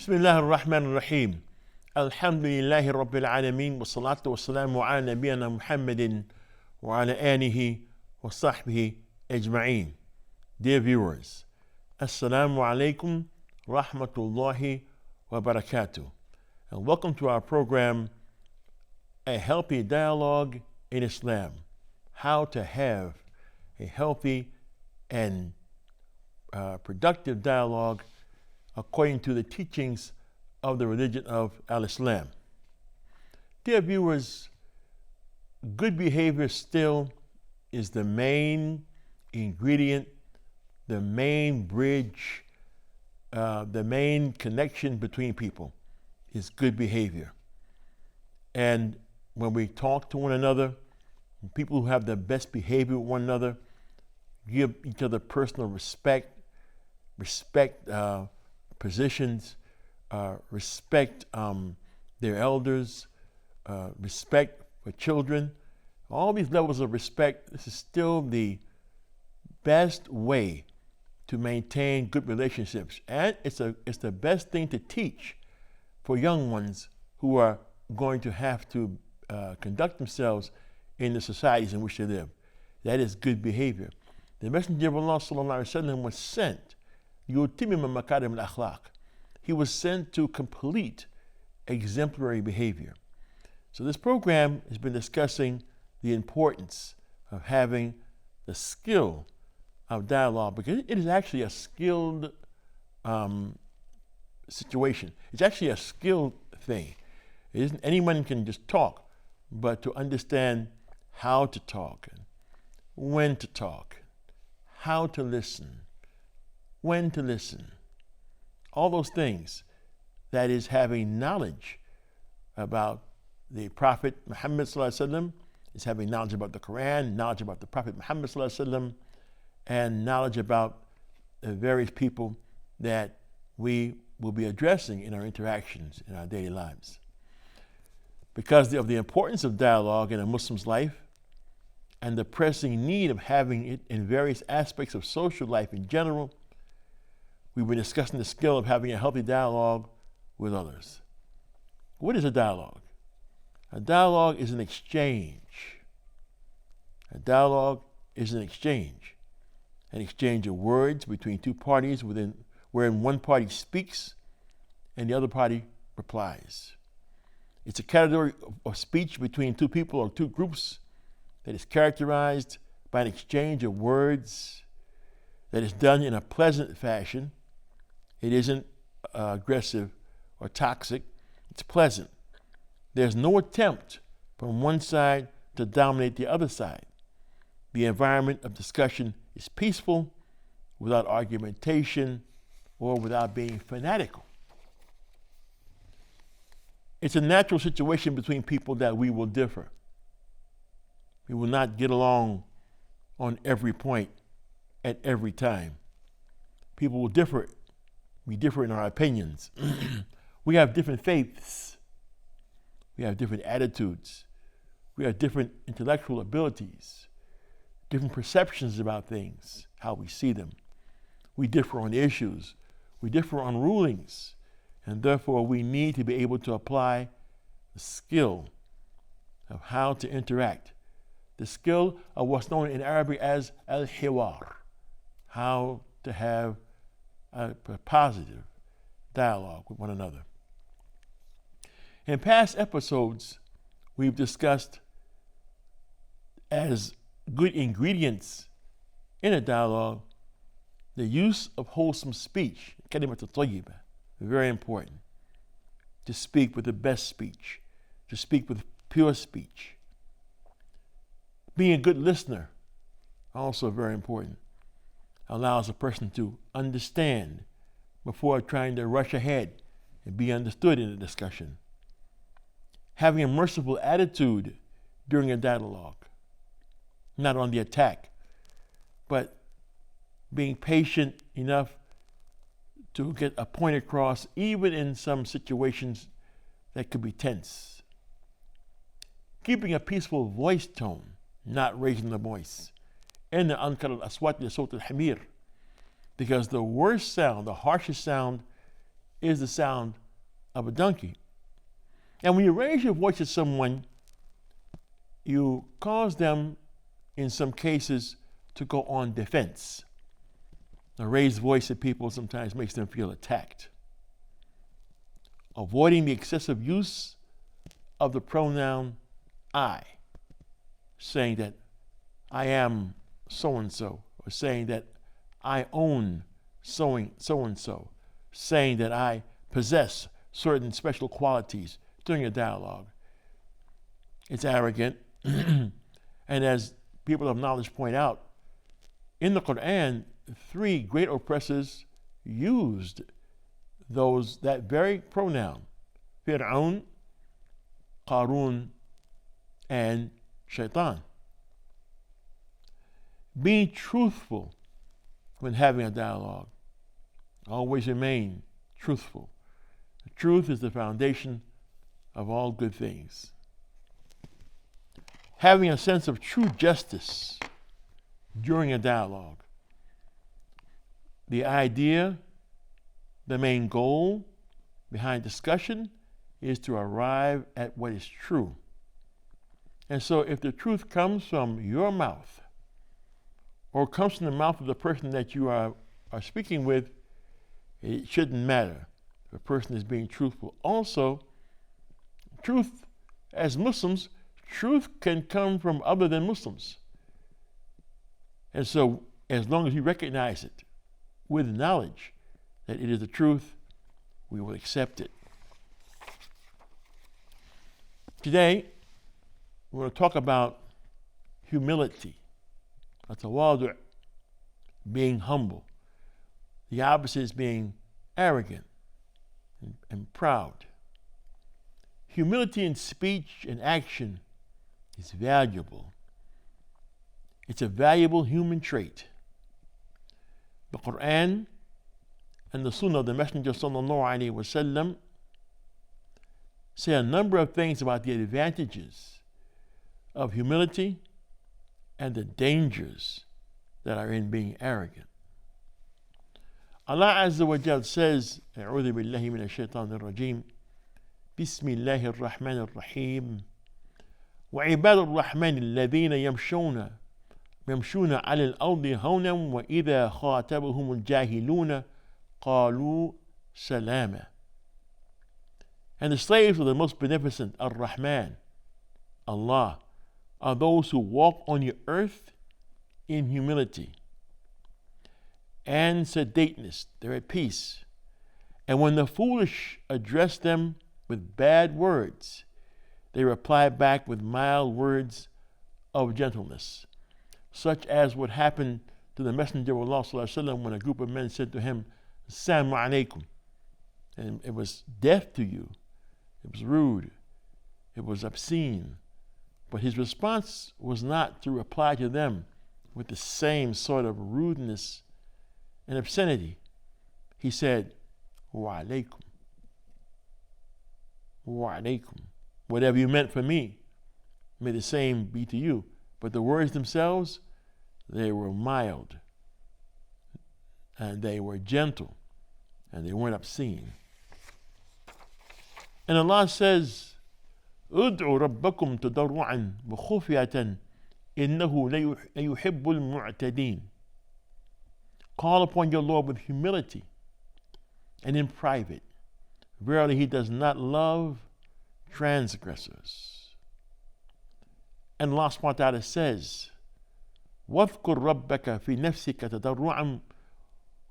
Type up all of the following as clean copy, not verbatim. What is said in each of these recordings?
بسم الله الرحمن الرحيم الحمد لله رب العالمين والصلاة والسلام على نبينا محمد وعلى آله وصحبه أجمعين. Dear viewers, Assalamu alaikum rahmatullahi wa barakatuh, and welcome to our program, A Healthy Dialogue in Islam, how to have a healthy and productive dialogue according to the teachings of the religion of Al-Islam. Dear viewers, good behavior still is the main ingredient, the main bridge, the main connection between people is good behavior. And when we talk to one another, people who have the best behavior with one another give each other personal respect, positions, respect their elders, respect for children. All these levels of respect, this is still the best way to maintain good relationships. And it's the best thing to teach for young ones who are going to have to conduct themselves in the societies in which they live. That is good behavior. The Messenger of Allah ﷺ was sent, يُتِمِّمَ مَكَارِمَ الْأَخْلَاقِ. He was sent to complete exemplary behavior. So this program has been discussing the importance of having the skill of dialogue, because it is actually a skilled situation. It's actually a skilled thing. It isn't anyone can just talk, but to understand how to talk, and when to talk, how to listen, when to listen, all those things. That is having knowledge about the Prophet Muhammad ﷺ, is having knowledge about the Quran, knowledge about the Prophet Muhammad ﷺ, and knowledge about the various people that we will be addressing in our interactions in our daily lives. Because of the importance of dialogue in a Muslim's life and the pressing need of having it in various aspects of social life in general, we've been discussing the skill of having a healthy dialogue with others. What is a dialogue? A dialogue is an exchange. A dialogue is an exchange of words between two parties wherein one party speaks and the other party replies. It's a category of speech between two people or two groups that is characterized by an exchange of words that is done in a pleasant fashion. It isn't aggressive or toxic. It's pleasant. There's no attempt from one side to dominate the other side. The environment of discussion is peaceful, without argumentation or without being fanatical. It's a natural situation between people that we will differ. We will not get along on every point at every time. People will differ. We differ in our opinions. We have different faiths. We have different attitudes. We have different intellectual abilities, different perceptions about things, how we see them. We differ on issues. We differ on rulings. And therefore, we need to be able to apply the skill of how to interact, the skill of what's known in Arabic as al-hiwar, how to have a positive dialogue with one another. In past episodes, we've discussed as good ingredients in a dialogue the use of wholesome speech, kalimat al-tayyibah, very important. To speak with the best speech, to speak with pure speech. Being a good listener, also very important, allows a person to understand before trying to rush ahead and be understood in a discussion. Having a merciful attitude during a dialogue, not on the attack, but being patient enough to get a point across, even in some situations that could be tense. Keeping a peaceful voice tone, not raising the voice. إن أنكر الأصوات لصوت الحمير, because the worst sound, the harshest sound, is the sound of a donkey. And when you raise your voice at someone, you cause them, in some cases, to go on defense. A raised voice at people sometimes makes them feel attacked. Avoiding the excessive use of the pronoun I, saying that I am so-and-so, or saying that I own so-and-so, saying that I possess certain special qualities during a dialogue. It's arrogant. And as people of knowledge point out, in the Quran, 3 great oppressors used that very pronoun: Fir'aun, Qarun, and Shaitan. Being truthful when having a dialogue. Always remain truthful. The truth is the foundation of all good things. Having a sense of true justice during a dialogue. The idea, the main goal behind discussion is to arrive at what is true. And so if the truth comes from your mouth or comes from the mouth of the person that you are speaking with, it shouldn't matter. The person is being truthful. Also, truth, as Muslims, truth can come from other than Muslims. And so, as long as we recognize it with knowledge that it is the truth, we will accept it. Today, we're going to talk about humility, at-tawadu', being humble. The opposite is being arrogant and proud. Humility in speech and action is valuable. It's a valuable human trait. The Quran and the Sunnah of the Messenger ﷺ say a number of things about the advantages of humility and the dangers that are in being arrogant. Allah Azza wa Jal says, أعوذ بالله من الشيطان الرجيم بسم الله الرحمن الرحيم وعباد الرحمن الذين يمشون على الأرض هونا وإذا خاطبهم الجاهلون قالوا سلاما. And the slaves of the most beneficent, Ar-Rahman, Allah, are those who walk on the earth in humility and sedateness. They're at peace. And when the foolish address them with bad words, they reply back with mild words of gentleness, such as what happened to the Messenger of Allah ﷺ when a group of men said to him, Assalamu alaikum. And it was death to you. It was rude. It was obscene. But his response was not to reply to them with the same sort of rudeness and obscenity. He said, Wa alaikum. Wa alaikum. Whatever you meant for me, may the same be to you. But the words themselves, they were mild, and they were gentle, and they weren't obscene. And Allah says, ادعوا ربكم تضرعا وخفية إنه لا يحب المعتدين. Call upon your Lord with humility and in private. Verily, He does not love transgressors. And Allah subhanahu wa ta'ala says, واذكر ربك في نفسك تضرعا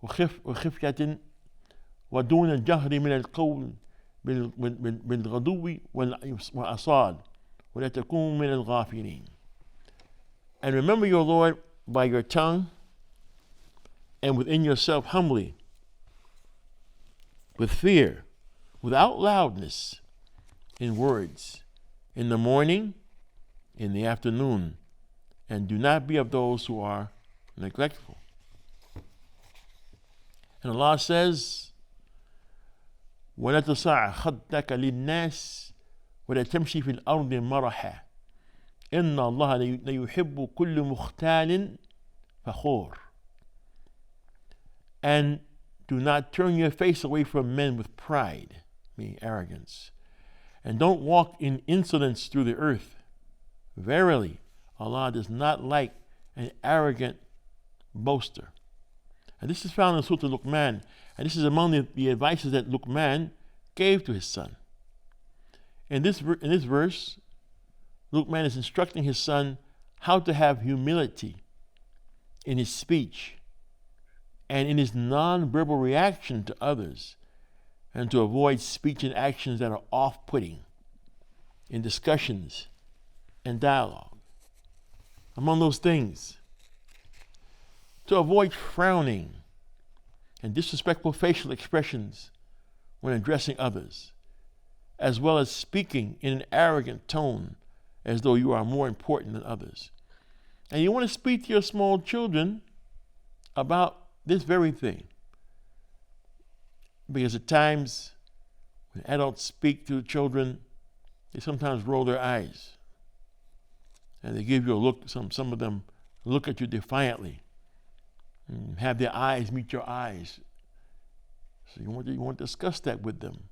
وخفية ودون الجهر من القول بالغدو والأصال ولا تكون من الغافلين. And remember your Lord by your tongue and within yourself humbly, with fear, without loudness, in words, in the morning, in the afternoon, and do not be of those who are neglectful. And Allah says, ولا تصع خدك للناس ولا تمشي في الأرض مرحا إن الله لا يحب كل مختال فخور. And Do not turn your face away from men with pride, meaning arrogance, and don't walk in insolence through the earth. Verily, Allah does not like an arrogant boaster. And this is found in Surah Luqman, and this is among the advices that Luqman gave to his son. In this verse, Luqman is instructing his son how to have humility in his speech and in his non-verbal reaction to others, and to avoid speech and actions that are off-putting in discussions and dialogue. Among those things, to avoid frowning and disrespectful facial expressions when addressing others, as well as speaking in an arrogant tone as though you are more important than others. And you want to speak to your small children about this very thing. Because at times, when adults speak to children, they sometimes roll their eyes. And they give you a look, some of them look at you defiantly, and have their eyes meet your eyes. So you want to discuss that with them.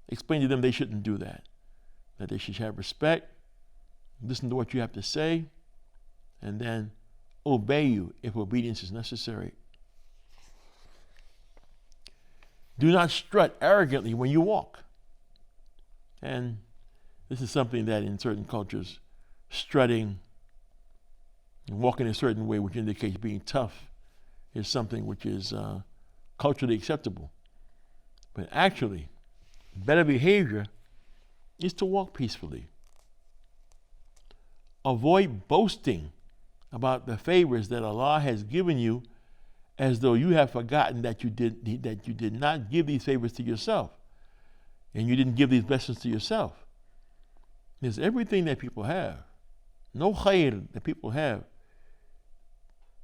Explain to them they shouldn't do that they should have respect, listen to what you have to say, and then obey you if obedience is necessary. Do not strut arrogantly when you walk. And this is something that in certain cultures, strutting and walking a certain way, which indicates being tough, is something which is culturally acceptable. But actually, better behavior is to walk peacefully. Avoid boasting about the favors that Allah has given you, as though you have forgotten that you did not give these favors to yourself, and you didn't give these blessings to yourself. Because everything that people have, no khair that people have,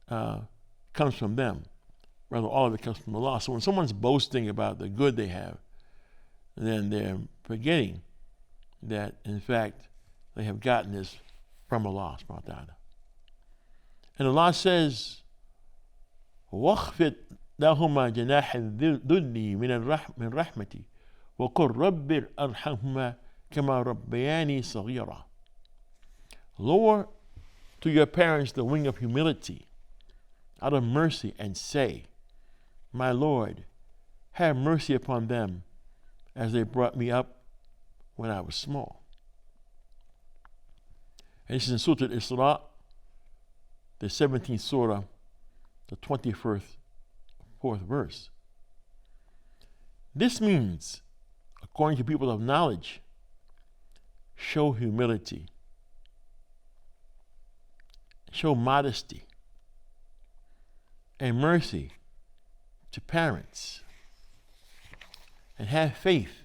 comes from them. Rather, all of it comes from Allah. So when someone's boasting about the good they have, then they're forgetting that, in fact, they have gotten this from Allah subhanahu wa ta'ala. And Allah says, وَاخْفِضْ لَهُمَا جَنَاحَ الذُّلِّ مِنْ رَحْمَتِي وَقُلْ رَبِّ ارْحَمْهُمَا كَمَا رَبَّيَانِي صَغِيرًا. Lower to your parents the wing of humility out of mercy, and say, My Lord, have mercy upon them as they brought me up when I was small. And this is in Surah Al-Isra, the 17th surah, the 24th verse. This means, according to people of knowledge, show humility, show modesty and mercy to parents, and have faith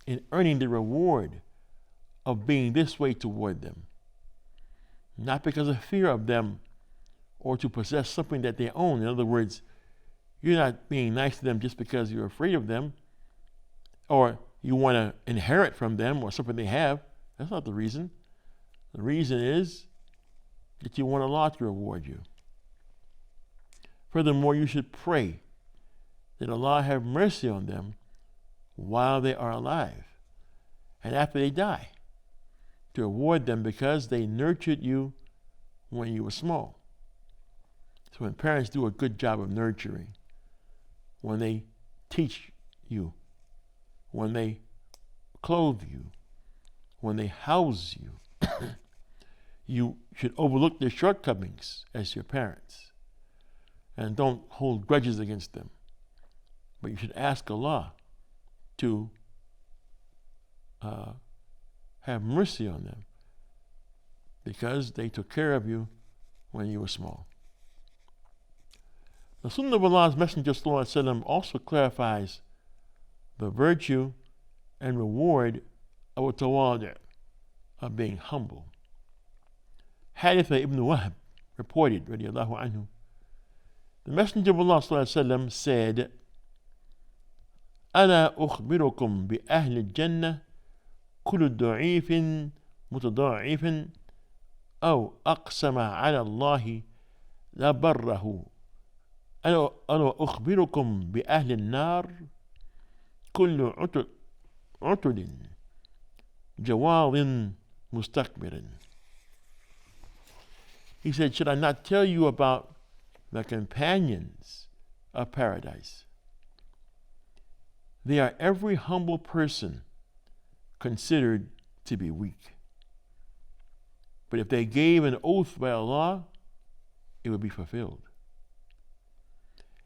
in earning the reward of being this way toward them, not because of fear of them or to possess something that they own. In other words, you're not being nice to them just because you're afraid of them or you want to inherit from them or something they have. That's not the reason. The reason is that you want Allah to reward you. Furthermore, you should pray that Allah have mercy on them while they are alive and after they die, to reward them because they nurtured you when you were small. So when parents do a good job of nurturing, when they teach you, when they clothe you, when they house you, you should overlook their shortcomings as your parents and don't hold grudges against them. But you should ask Allah to have mercy on them because they took care of you when you were small. The Sunnah of Allah's Messenger ﷺ also clarifies the virtue and reward of a tawadu', of being humble. Haritha ibn Wahb reported, radiyallahu anhu, the Messenger of Allah ﷺ said, ألا أخبركم بأهل الجنة كل ضعيف متضاعف أو أقسم على الله لبره ألا أخبركم بأهل النار كل عتل جواظ مستكبر. He said, should I not tell you about the companions of paradise? They are every humble person considered to be weak. But if they gave an oath by Allah, it would be fulfilled.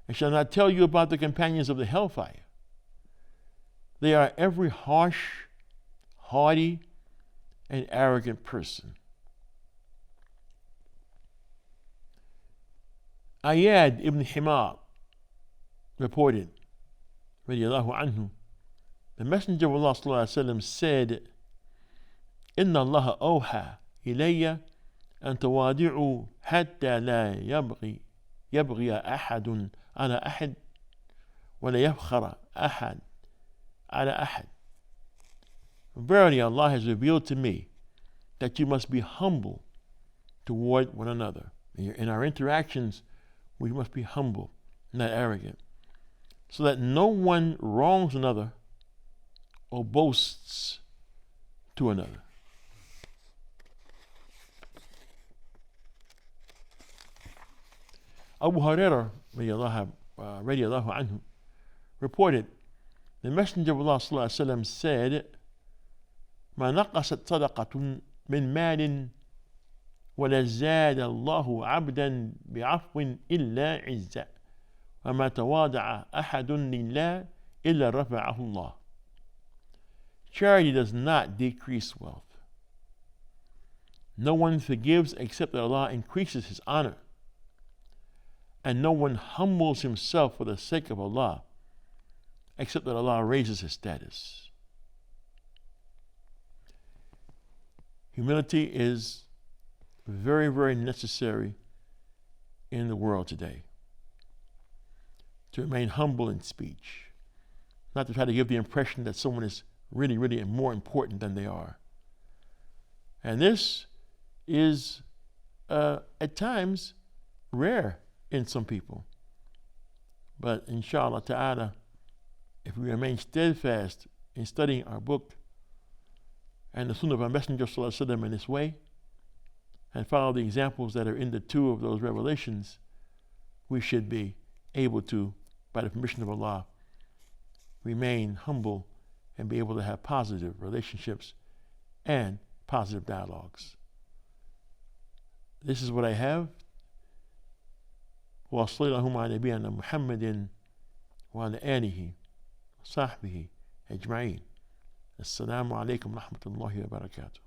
And shall not tell you about the companions of the hellfire. They are every harsh, haughty, and arrogant person. Ayad ibn Himar reported, radiyallahu anhu, the Messenger of Allah sallallahu alaihi wasallam said, Inna Allah awha ilayya an tawadi'u hatta la yabghi ahadun ala ahad wa la yafkhara ahad ala ahad. Verily Allah has revealed to me that you must be humble toward one another. In our interactions, we must be humble, not arrogant, so that no one wrongs another or boasts to another. Abu Hurairah radiallahu anhu reported, the Messenger of Allah sallallahu alaihi wasallam said, ما نقصت صدقة من مال ولا زاد الله عبدا بعفو إلا عزا وما تواضع أحد لله إلا رفعه الله. Charity does not decrease wealth. No one forgives except that Allah increases his honor. And no one humbles himself for the sake of Allah except that Allah raises his status. Humility is very, very necessary in the world today. To remain humble in speech. Not to try to give the impression that someone is really, really more important than they are. And this is, at times, rare in some people. But inshallah ta'ala, if we remain steadfast in studying our book and the sunnah of our Messenger sallallahu alaihi wasallam in this way, and follow the examples that are in the two of those revelations, we should be able to, by the permission of Allah, remain humble and be able to have positive relationships and positive dialogues. This is what I have. وصلى اللهم على نبينا محمد وعلى آله وصحبه أجمعين. السلام عليكم ورحمة الله وبركاته.